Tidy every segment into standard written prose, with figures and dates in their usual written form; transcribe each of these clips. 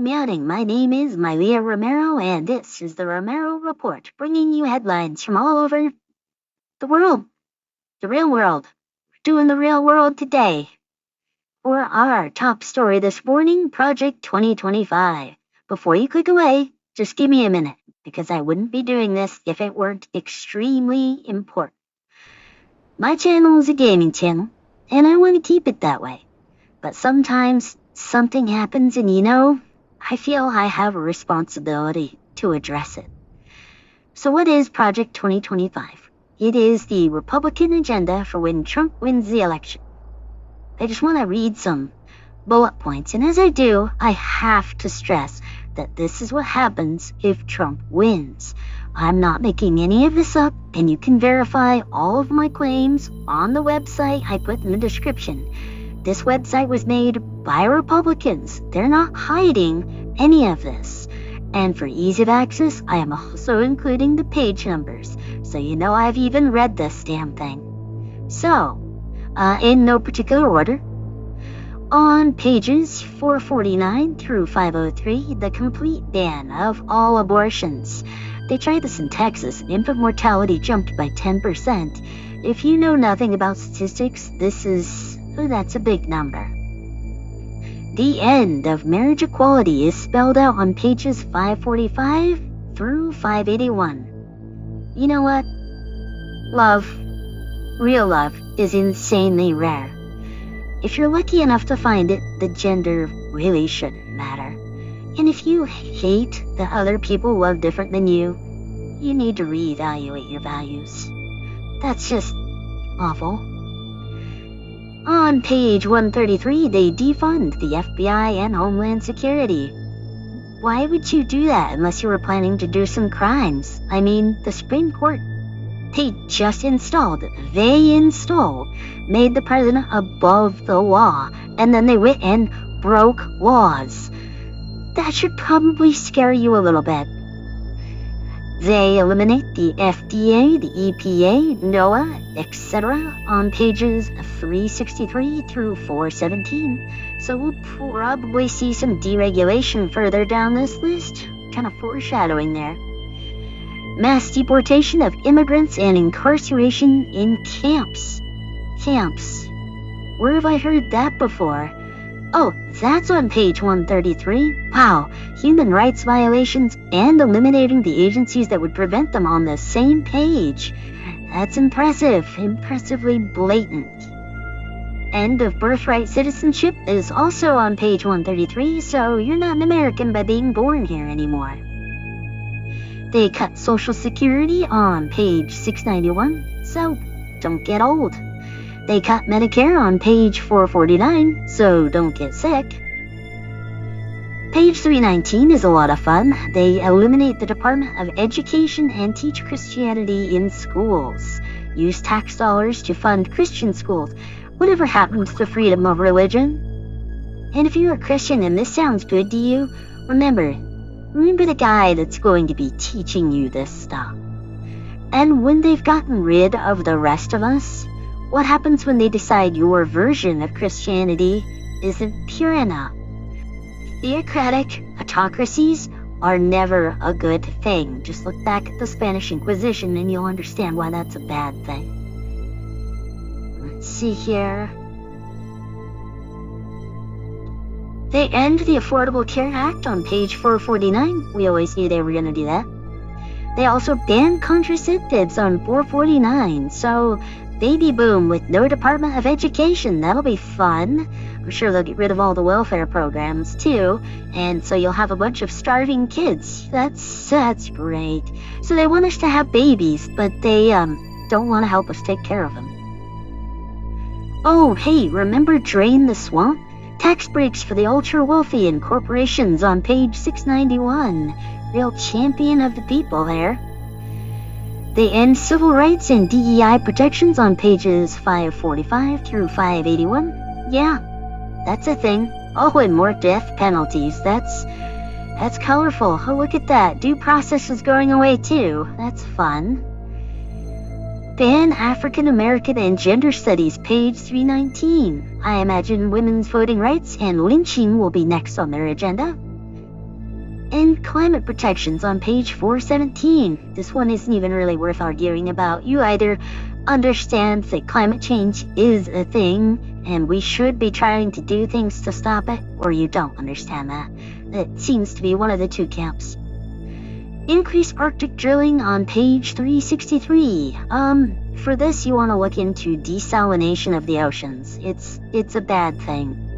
meowing. My name is MacLeod Romero, and this is the Romero Report, bringing you headlines from all over the world, the real world. We're doing the real world today. For our top story this morning, Project 2025. Before you click away, just give me a minute, because I wouldn't be doing this if it weren't extremely important. My channel is a gaming channel, and I want to keep it that way. But sometimes something happens and I feel I have a responsibility to address it. So what is Project 2025? It is the Republican agenda for when Trump wins the election. I just want to read some bullet points, and as I do, I have to stress that this is what happens if Trump wins. I'm not making any of this up, and you can verify all of my claims on the website I put in the description. This website was made by Republicans. They're not hiding any of this. And for ease of access, I am also including the page numbers, so I've even read this damn thing. So, in no particular order, on pages 449 through 503, the complete ban of all abortions. They tried this in Texas, and infant mortality jumped by 10%. If you know nothing about statistics, that's a big number. The end of marriage equality is spelled out on pages 545 through 581. You know what? Love, real love, is insanely rare. If you're lucky enough to find it, the gender really shouldn't matter. And if you hate that other people love different than you need to reevaluate your values. That's just awful. On page 133, they defund the FBI and Homeland Security. Why would you do that unless you were planning to do some crimes? I mean, the Supreme Court, they installed, made the president above the law, and then they went and broke laws. That should probably scare you a little bit. They eliminate the FDA, the EPA, NOAA, etc. on pages 363 through 417. So we'll probably see some deregulation further down this list. Kind of foreshadowing there. Mass deportation of immigrants and incarceration in camps. Camps. Where have I heard that before? Oh, that's on page 133. Wow, human rights violations and eliminating the agencies that would prevent them on the same page. That's impressive, impressively blatant. End of birthright citizenship is also on page 133, so you're not an American by being born here anymore. They cut Social Security on page 691, so don't get old. They cut Medicare on page 449, so don't get sick. Page 319 is a lot of fun. They eliminate the Department of Education and teach Christianity in schools. Use tax dollars to fund Christian schools. Whatever happened to freedom of religion? And if you're a Christian and this sounds good to you, remember the guy that's going to be teaching you this stuff. And when they've gotten rid of the rest of us, what happens when they decide your version of Christianity isn't pure enough? Theocratic autocracies are never a good thing. Just look back at the Spanish Inquisition and you'll understand why that's a bad thing. Let's see here. They end the Affordable Care Act on page 449. We always knew they were going to do that. They also ban contraceptives on 449, so baby boom with no Department of Education. That'll be fun. I'm sure they'll get rid of all the welfare programs too, and so you'll have a bunch of starving kids. That's great. So they want us to have babies, but they don't want to help us take care of them. Oh, hey, remember Drain the Swamp? Tax breaks for the ultra-wealthy and corporations on page 691. Real champion of the people there. They end civil rights and DEI protections on pages 545 through 581. Yeah, that's a thing. Oh, and more death penalties. That's colorful. Oh, look at that. Due process is going away too. That's fun. Ban African American and Gender Studies, page 319. I imagine women's voting rights and lynching will be next on their agenda. And climate protections on page 417. This one isn't even really worth arguing about. You either understand that climate change is a thing and we should be trying to do things to stop it, or you don't understand that. It seems to be one of the two camps. Increase Arctic drilling on page 363. For this you want to look into desalination of the oceans. It's a bad thing.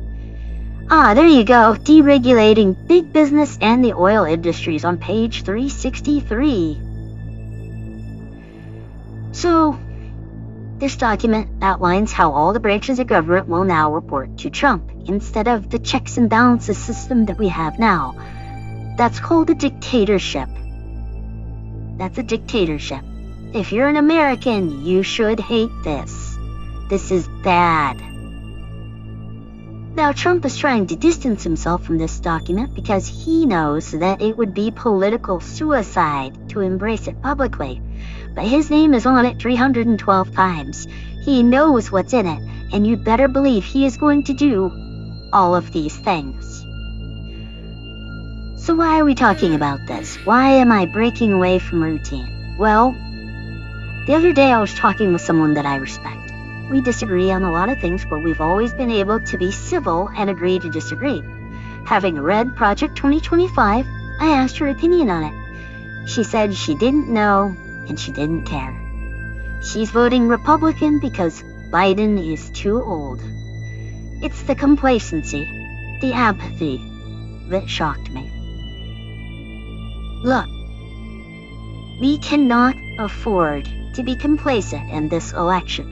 There you go. Deregulating big business and the oil industries on page 363. So, this document outlines how all the branches of government will now report to Trump instead of the checks and balances system that we have now. That's called a dictatorship. That's a dictatorship. If you're an American, you should hate this. This is bad. Now, Trump is trying to distance himself from this document because he knows that it would be political suicide to embrace it publicly. But his name is on it 312 times. He knows what's in it, and you better believe he is going to do all of these things. So why are we talking about this? Why am I breaking away from routine? Well, the other day I was talking with someone that I respect. We disagree on a lot of things, but we've always been able to be civil and agree to disagree. Having read Project 2025, I asked her opinion on it. She said she didn't know and she didn't care. She's voting Republican because Biden is too old. It's the complacency, the apathy that shocked me. Look, we cannot afford to be complacent in this election.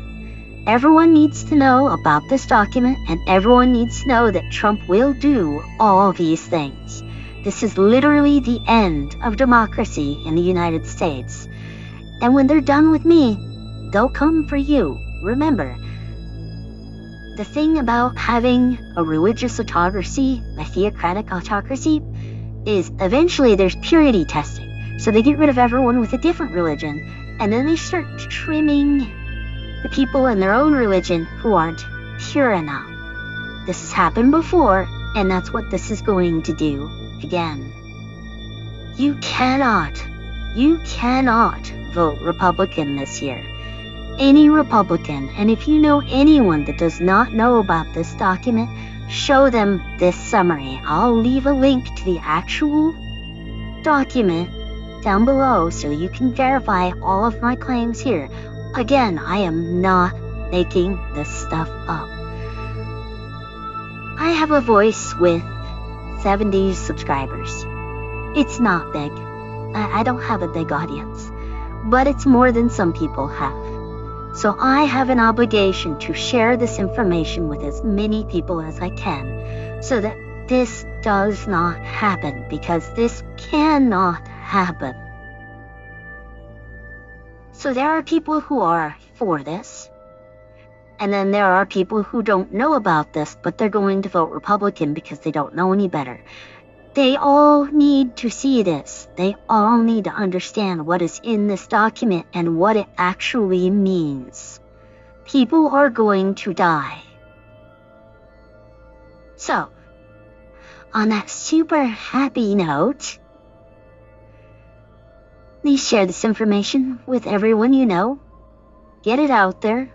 Everyone needs to know about this document, and everyone needs to know that Trump will do all these things. This is literally the end of democracy in the United States. And when they're done with me, they'll come for you. Remember, the thing about having a religious autocracy, a theocratic autocracy, is eventually there's purity testing. So they get rid of everyone with a different religion, and then they start trimming the people in their own religion who aren't pure enough. This has happened before, and that's what this is going to do again. You cannot vote Republican this year. Any Republican, and if you know anyone that does not know about this document, show them this summary. I'll leave a link to the actual document down below so you can verify all of my claims here. Again, I am not making this stuff up. I have a voice with 70 subscribers. It's not big. I don't have a big audience, but it's more than some people have. So I have an obligation to share this information with as many people as I can so that this does not happen, because this cannot happen. So there are people who are for this, and then there are people who don't know about this, but they're going to vote Republican because they don't know any better. They all need to see this. They all need to understand what is in this document and what it actually means. People are going to die. So, on that super happy note, please share this information with everyone you know. Get it out there.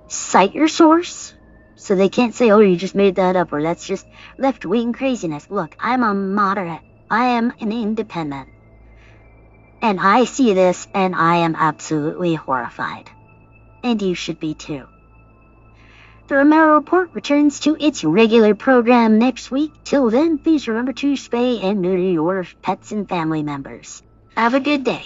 Cite your source so they can't say, oh, you just made that up, or that's just left-wing craziness. Look, I'm a moderate. I am an independent. And I see this and I am absolutely horrified. And you should be too. The Romero Report returns to its regular program next week. Till then, please remember to spay and neuter your pets and family members. Have a good day.